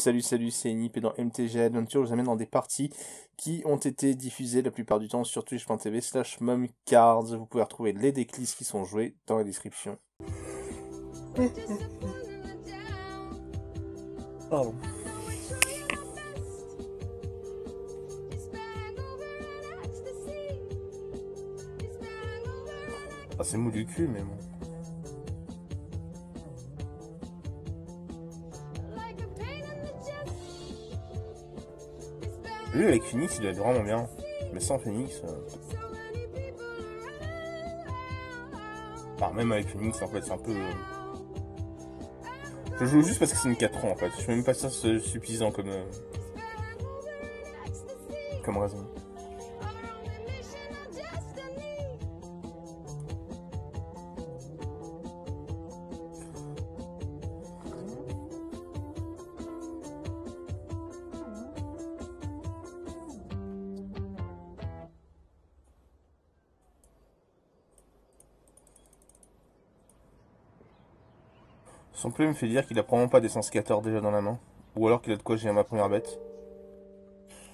Salut, c'est Nip et dans MTG Adventure, je vous amène dans des parties qui ont été diffusées la plupart du temps sur twitch.tv/momcards. Vous pouvez retrouver les decklists qui sont joués dans la description. Pardon. Ah, c'est mou du cul, mais bon. Lui, avec Phoenix, il doit être vraiment bien. Mais sans Phoenix... Enfin, même avec Phoenix, en fait, c'est un peu... Je joue juste parce que c'est une 4 ans, en fait. Je fais même pas ça suffisant comme raison. Son play me fait dire qu'il a probablement pas des sensicateur déjà dans la main. Ou alors qu'il a de quoi gérer ma première bête.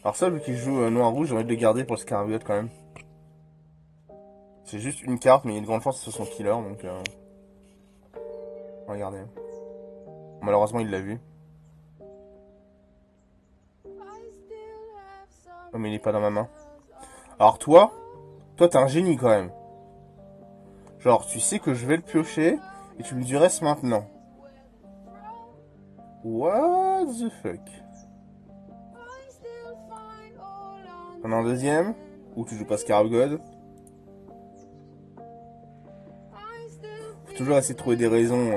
Alors ça, vu qu'il joue noir-rouge, j'ai envie de le garder pour le Scarabée quand même. C'est juste une carte, mais il y a de grandes chances que ce soit son killer, donc... Regardez. Malheureusement, il l'a vu. Oh, mais il est pas dans ma main. Alors toi t'es un génie quand même. Genre, tu sais que je vais le piocher, et tu me dirais ce maintenant. What the fuck? On a un deuxième? Ou tu joues pas Scarab God? Faut toujours essayer de trouver des raisons.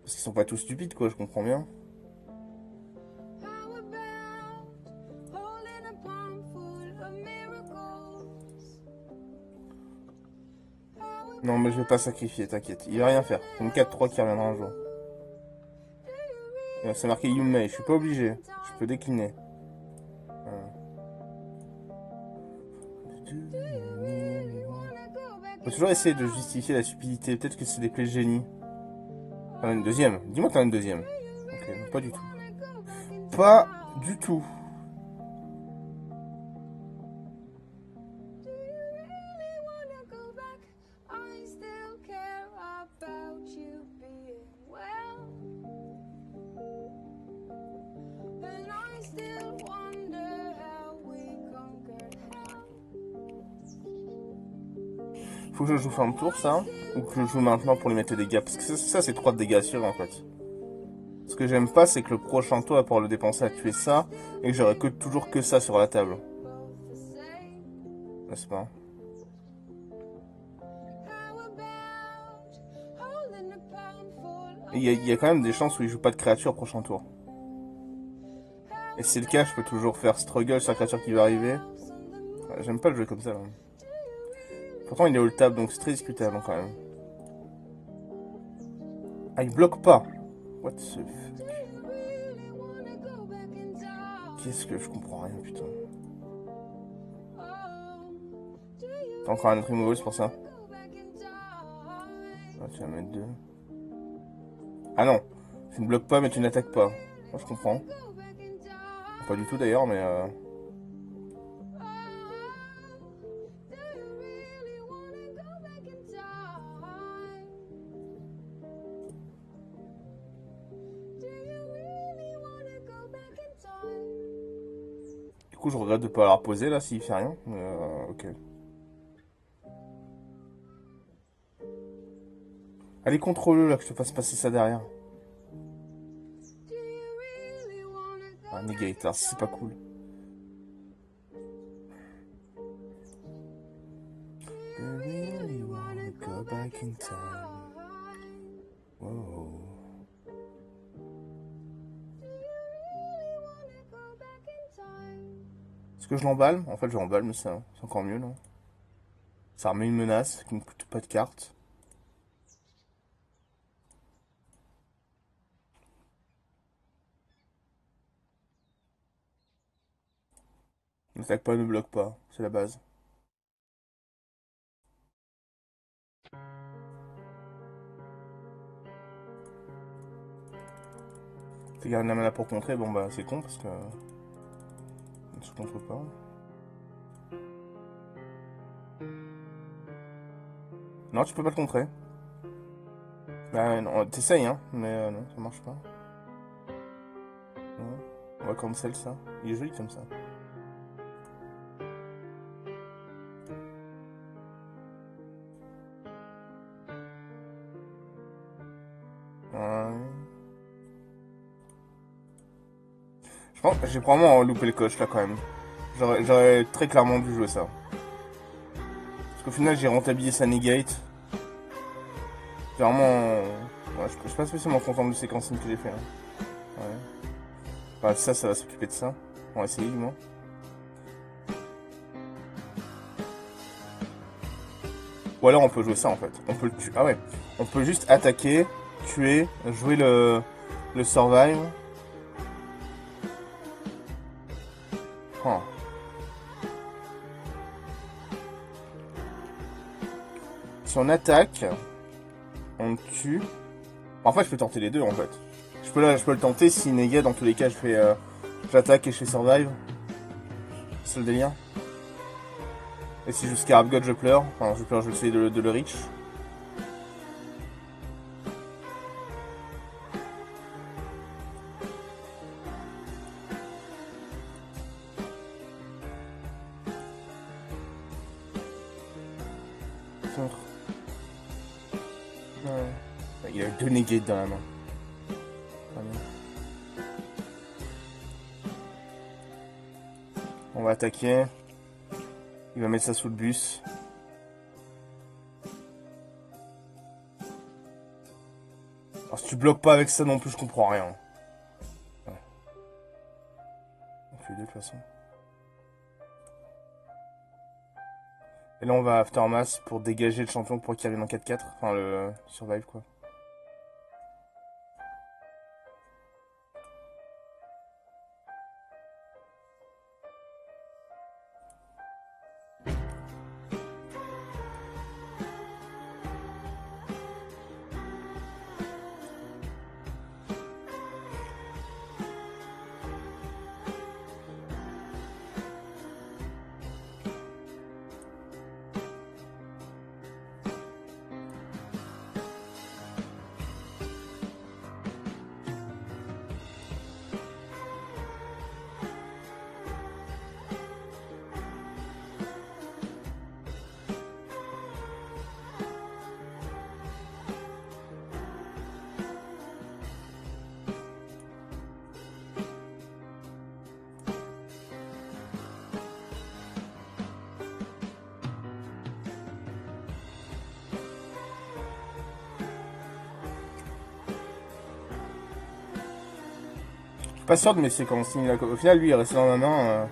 Parce qu'ils sont pas tous stupides, quoi, je comprends bien. Non, mais je vais pas sacrifier, t'inquiète. Il va rien faire. C'est une 4-3 qui reviendra un jour. C'est marqué Yumei, je suis pas obligé. Je peux décliner. Faut toujours essayer de justifier la stupidité. Peut-être que c'est des plays de génie. T'en as une deuxième. Dis-moi que t'en as une deuxième. Ok, pas du tout. Pas du tout. Faut que je joue fin de tour, ça. Ou que je joue maintenant pour lui mettre des dégâts. Parce que ça c'est 3 dégâts sûrs, en fait. Ce que j'aime pas, c'est que le prochain tour va pouvoir le dépenser à tuer ça. Et que j'aurai toujours que ça sur la table. N'est-ce pas? Et il y a quand même des chances où il joue pas de créature au prochain tour. Et si c'est le cas, je peux toujours faire struggle sur la créature qui va arriver. Ouais, j'aime pas le jouer comme ça. Là. Pourtant, il est all tap, donc c'est très discutable quand même. Ah, il bloque pas. What the fuck? Qu'est-ce que je comprends rien, putain. T'as encore un autre removal, c'est pour ça. Ah, tu vas mettre 2. Ah non, tu ne bloques pas, mais tu n'attaques pas. Moi, je comprends. Pas du tout d'ailleurs, mais... Du coup, je regrette de pas l'avoir posé là s'il fait rien. Ok. Allez, contrôle-le là, que je te fasse passer ça derrière. Ah, negate, là, c'est pas cool. Wow. Est-ce que je l'emballe? En fait, je l'emballe, mais c'est encore mieux, non? Ça remet une menace qui ne coûte pas de carte. N'attaque pas, ne bloque pas, c'est la base. T'as gardé la mana pour contrer, bon bah c'est con parce que... On ne se contre pas. Non, tu peux pas le contrer. Bah non, t'essayes hein, mais non, ça marche pas. Non. On va cancel ça. Il est joli comme ça. Ouais. Je pense que j'ai probablement loupé le coche là quand même. J'aurais très clairement dû jouer ça. Parce qu'au final j'ai rentabilisé sa negate. C'est vraiment... Ouais, je suis pas spécialement content du séquencing que j'ai fait. Hein. Ouais. Bah ça va s'occuper de ça. On va essayer du moins. Ou alors on peut jouer ça en fait. On peut le tuer. Ah ouais. On peut juste attaquer, tuer, jouer le survive. Oh. Si on attaque, on tue. En fait, je peux tenter les deux en fait. Je peux le tenter si néga dans tous les cas je fais j'attaque et je fais survive. C'est le délire. Et si je joue Scarab God je pleure. Enfin je pleure, je vais essayer de le reach. Ouais. Il a deux negates dans la main. On va attaquer. Il va mettre ça sous le bus. Alors si tu bloques pas avec ça non plus, je comprends rien. Ouais. On fait les deux de toute façon. Et là on va Aftermath pour dégager le champion pour qu'il revienne en 4-4. Enfin le survive quoi. Je suis pas sûr de mes séquences. Au final lui il est resté dans ma main.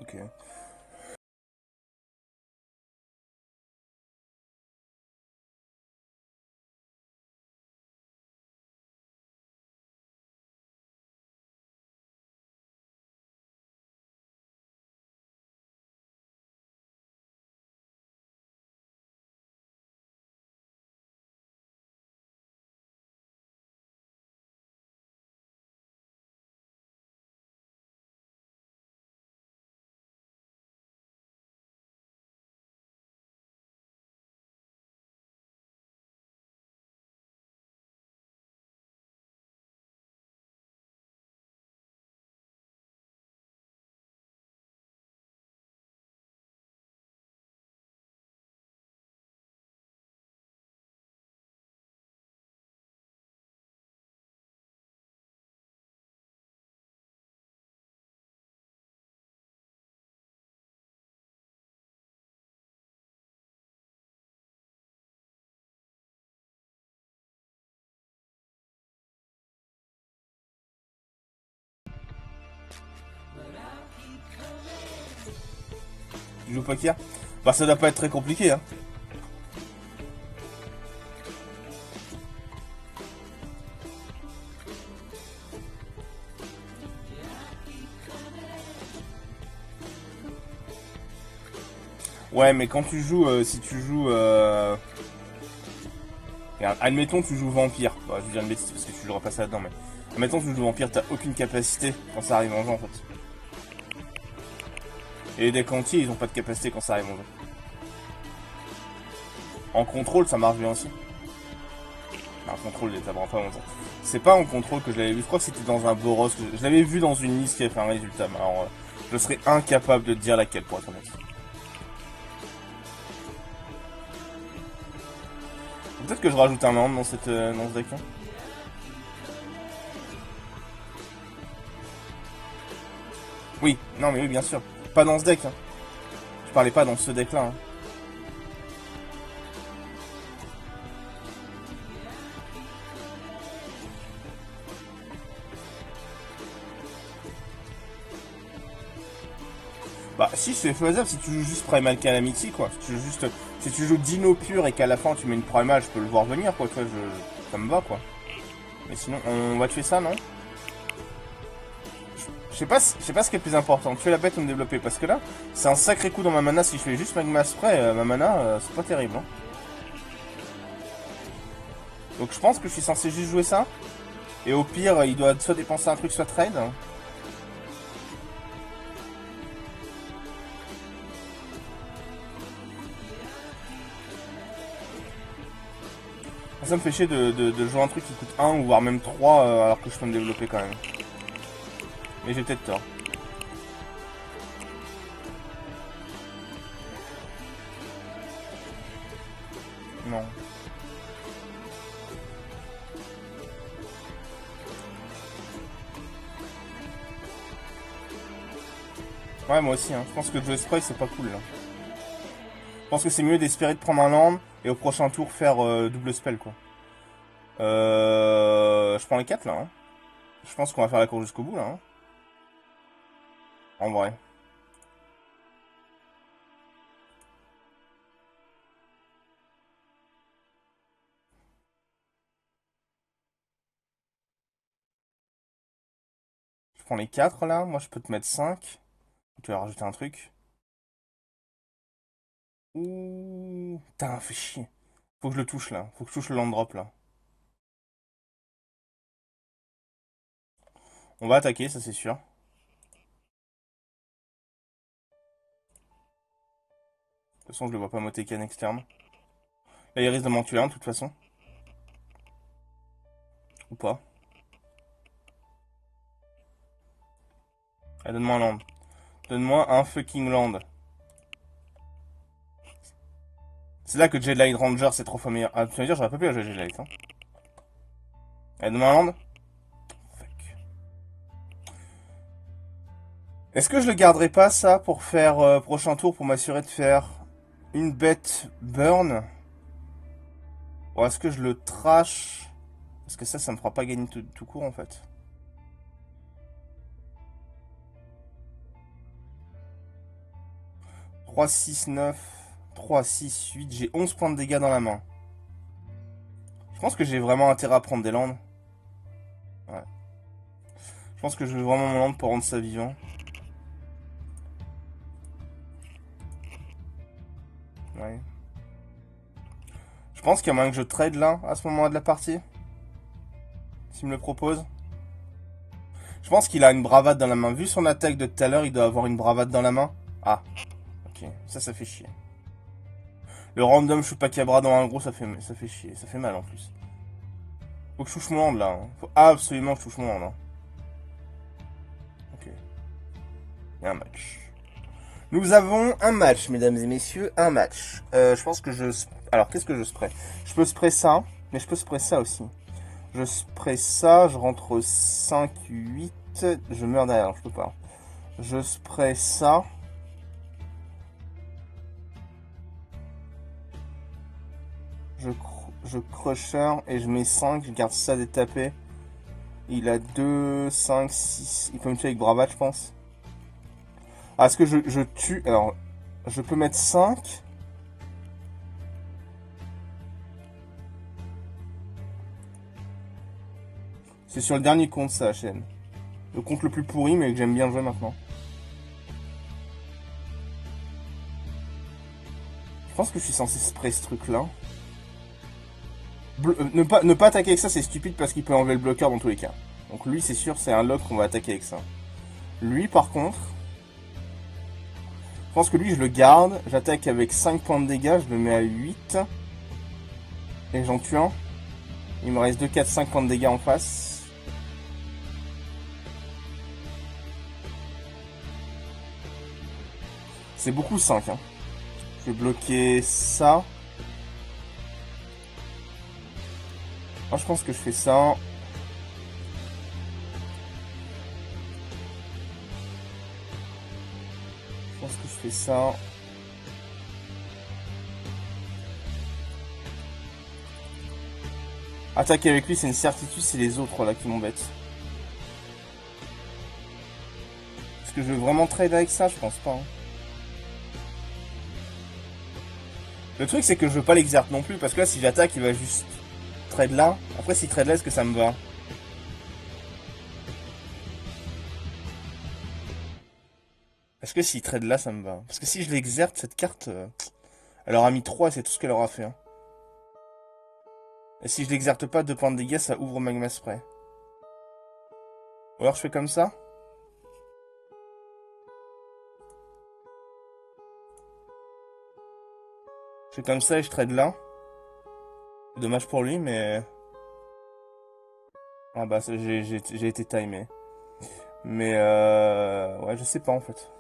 Ok. Tu joues au poker? Bah ça doit pas être très compliqué, hein. Ouais, mais quand tu joues, si tu joues... Regarde, admettons tu joues vampire. Bah, je veux dire une bêtise parce que tu joueras pas ça là-dedans, mais... Admettons tu joues vampire, t'as aucune capacité quand ça arrive en jeu, en fait. Et les decks entiers, ils ont pas de capacité quand ça arrive en jeu. En contrôle, ça marche bien aussi. En contrôle, ça prend pas longtemps. C'est pas en contrôle que je l'avais vu. Je crois que c'était dans un Boros. Je l'avais vu dans une liste qui a fait un résultat. Mais alors, je serais incapable de te dire laquelle, pour être honnête. Peut-être que je rajoute un land dans ce deck. Hein. Oui, non mais oui, bien sûr. Pas dans ce deck. Hein. Je parlais pas dans ce deck-là. Hein. Bah si c'est faisable si tu joues juste Primal Calamity quoi. Si tu joues juste. Si tu joues Dino pur et qu'à la fin tu mets une Primal, je peux le voir venir quoi, tu vois, ça me va quoi. Mais sinon on va tuer ça non? Je sais pas ce qui est le plus important, tuer la bête ou me développer, parce que là, c'est un sacré coup dans ma mana si je fais juste Magma Spray, ma mana, c'est pas terrible. Hein. Donc je pense que je suis censé juste jouer ça. Et au pire, il doit soit dépenser un truc, soit trade. Ça me fait chier de jouer un truc qui coûte 1 ou voire même 3 alors que je peux me développer quand même. Mais j'ai peut-être tort. Non. Ouais, moi aussi, hein. Je pense que jouer spray, c'est pas cool, là. Je pense que c'est mieux d'espérer de prendre un land et au prochain tour faire double spell, quoi. Je prends les 4, là, hein. Je pense qu'on va faire la course jusqu'au bout, là, hein. En vrai. Je prends les 4, là. Moi, je peux te mettre 5. Tu vas rajouter un truc. Ouh. Putain, fait chier. Faut que je le touche, là. Faut que je touche le land drop, là. On va attaquer, ça, c'est sûr. De toute façon, je le vois pas Motecan externe. Là, il risque de m'en tuer un, de toute façon. Ou pas. Allez, donne-moi un land. Donne-moi un fucking land. C'est là que Jedi Ranger c'est 3 fois meilleur. Ah, tu vas dire, j'aurais pas pu la jouer Jedi Light. Hein. Allez, donne-moi un land. Fuck. Est-ce que je le garderai pas, ça, pour faire prochain tour, pour m'assurer de faire une bête burn? Ou est-ce que je le trash? Parce que ça me fera pas gagner tout court, en fait. « 3, 6, 9, 3, 6, 8. J'ai 11 points de dégâts dans la main. Je pense que j'ai vraiment intérêt à prendre des landes. Ouais. Je pense que je veux vraiment mon land pour rendre ça vivant. Ouais. Je pense qu'il y a moyen que je trade là, à ce moment de la partie. S'il me le propose. Je pense qu'il a une bravade dans la main. Vu son attaque de tout à l'heure, il doit avoir une bravade dans la main. Ah. Ok. Ça fait chier. Le random Chupacabra dans un gros, ça fait chier. Ça fait mal en plus. Faut que je touche mon land là. Hein. Faut absolument que je touche mon land. Hein. Ok. Il y a un match. Nous avons un match, mesdames et messieurs. Un match. Je pense que je... Alors, qu'est-ce que je spray? Je peux spray ça, mais je peux spray ça aussi. Je spray ça, je rentre 5, 8. Je meurs derrière, je peux pas. Je spray ça. Je crusher et je mets 5. Je garde ça détapé. Il a 2, 5, 6. Il peut me tuer avec bravade, je pense. Ah, est-ce que je tue... Alors, je peux mettre 5. C'est sur le dernier compte, ça, la chaîne. Le compte le plus pourri, mais que j'aime bien jouer maintenant. Je pense que je suis censé spray ce truc-là. Ne pas attaquer avec ça, c'est stupide parce qu'il peut enlever le bloqueur dans tous les cas. Donc lui, c'est sûr, c'est un lock qu'on va attaquer avec ça. Lui, par contre... Je pense que lui, je le garde. J'attaque avec 5 points de dégâts, je le mets à 8. Et j'en tue un. Il me reste 2, 4, 5 points de dégâts en face. C'est beaucoup 5. Hein. Je vais bloquer ça. Moi, je pense que je fais ça. Je pense que je fais ça. Attaquer avec lui, c'est une certitude, c'est les autres là qui m'embêtent. Est-ce que je veux vraiment trade avec ça? Je pense pas. Hein. Le truc, c'est que je veux pas l'exert non plus, parce que là, si j'attaque, il va juste trade là. Après, s'il trade là, est-ce que ça me va? Est-ce que s'il trade là, ça me va? Parce que si je l'exerte, cette carte, elle aura mis 3, c'est tout ce qu'elle aura fait. Hein. Et si je l'exerte pas, 2 points de dégâts, ça ouvre Magma Spray. Ou alors je fais comme ça. Je fais comme ça et je trade là. Dommage pour lui, mais... Ah bah, j'ai été timé. Mais ouais, je sais pas en fait.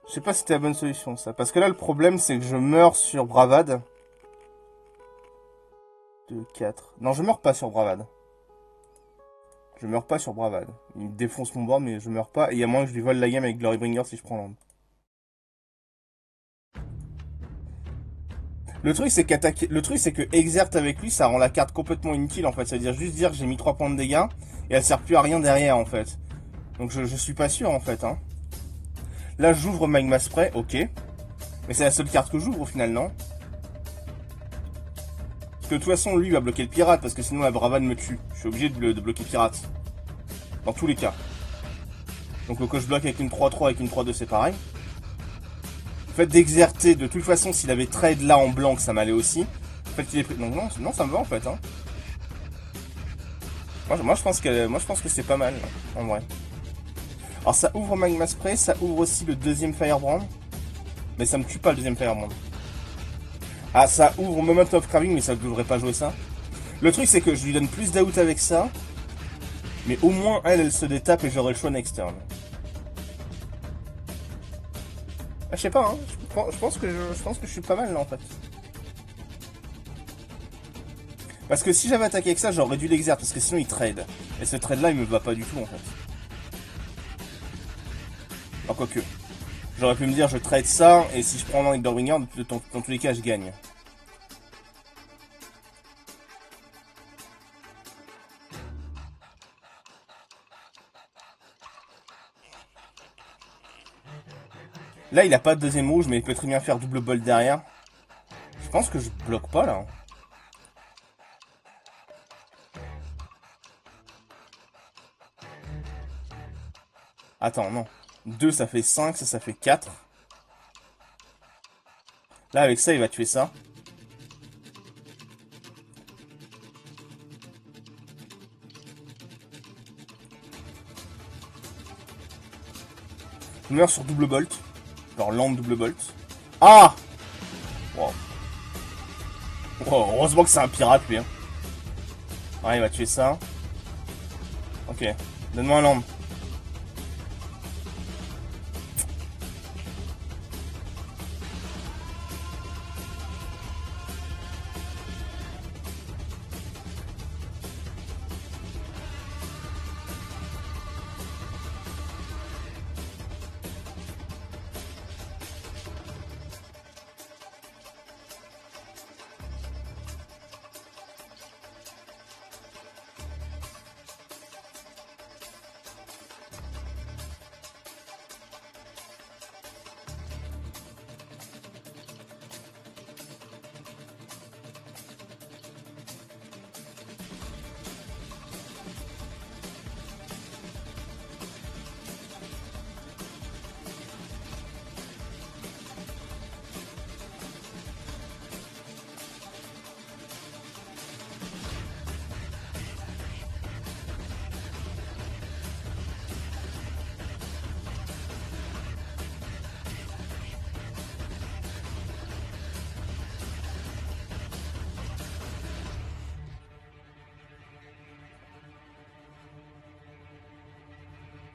Je sais pas si c'était la bonne solution ça. Parce que là, le problème, c'est que je meurs sur Bravade. 2, 4... Non, je meurs pas sur Bravade. Je meurs pas sur Bravade. Il me défonce mon board, mais je meurs pas. Et il y a moyen que je lui vole la game avec Glorybringer si je prends l'ambre. Le truc, c'est qu'attaquer. Le truc, c'est que exert avec lui, ça rend la carte complètement inutile en fait. Ça veut dire juste dire que j'ai mis 3 points de dégâts et elle sert plus à rien derrière en fait. Donc je suis pas sûr en fait. Hein. Là, j'ouvre Magma Spray, ok. Mais c'est la seule carte que j'ouvre au final, non? Parce que de toute façon, lui va bloquer le pirate parce que sinon la bravade me tue. Je suis obligé de bloquer pirate. Dans tous les cas. Donc que je bloque avec une 3-3, avec une 3-2, c'est pareil. Le fait d'exerter, de toute façon, s'il avait trade là en blanc, ça m'allait aussi. Le fait qu'il est pris... Donc non, ça me va en fait. Hein. Moi, je pense que c'est pas mal, en vrai. Alors ça ouvre Magma Spray, ça ouvre aussi le deuxième Firebrand. Mais ça me tue pas le deuxième Firebrand. Ah, ça ouvre Moment of Craving, mais ça ne devrait pas jouer ça. Le truc, c'est que je lui donne plus d'out avec ça. Mais au moins, elle se détape et j'aurai le choix next turn. Ah, je sais pas, hein. Je pense que je suis pas mal là en fait. Parce que si j'avais attaqué avec ça, j'aurais dû l'exert parce que sinon il trade. Et ce trade là, il me va pas du tout en fait. Alors quoique. J'aurais pu me dire je trade ça et si je prends un Endorwinger, dans tous les cas je gagne. Là il a pas de deuxième rouge mais il peut très bien faire double bolt derrière. Je pense que je bloque pas là. Attends, non. 2 ça fait 5, ça fait 4. Là avec ça il va tuer ça. Je meurs sur double bolt. Genre lampe double bolt. Ah wow. Wow, heureusement que c'est un pirate lui. Hein. Ouais, il va tuer ça. Ok. Donne-moi un lampe.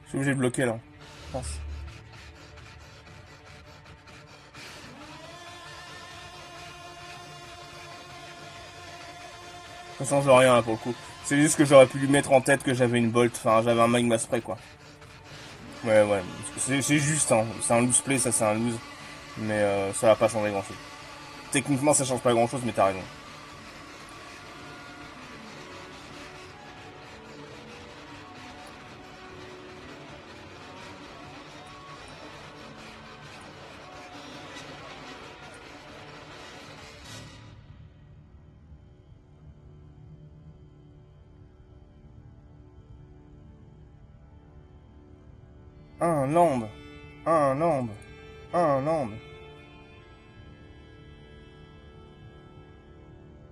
Je suis obligé de bloquer là. Je pense. Ça change rien là pour le coup. C'est juste que j'aurais pu lui mettre en tête que j'avais une bolt, enfin j'avais un magma spray quoi. Ouais ouais, c'est juste hein, c'est un loose play, ça c'est un loose. Mais ça va pas changer grand chose. Techniquement ça change pas grand chose mais t'as raison. Un land. Un land. Un land.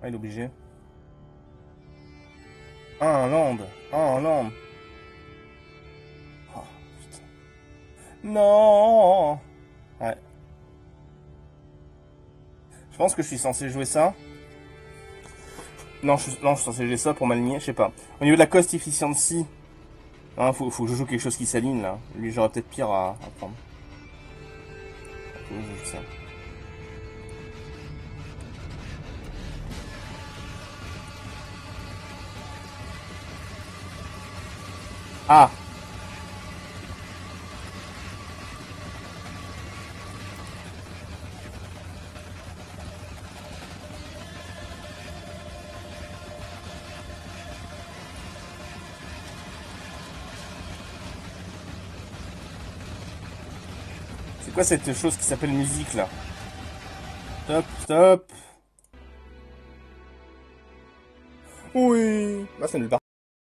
Ah, il est obligé. Un land. Un land. Oh, putain. Non. Ouais. Je pense que je suis censé jouer ça. Non, je suis censé jouer ça pour m'aligner, je sais pas. Au niveau de la cost efficiency, hein, faut que je joue quelque chose qui s'aligne là. Lui, j'aurais peut-être pire à prendre. Faut que je joue ça. Ah! C'est quoi cette chose qui s'appelle musique là? Stop, stop! Oui! Bah, c'est nulle part.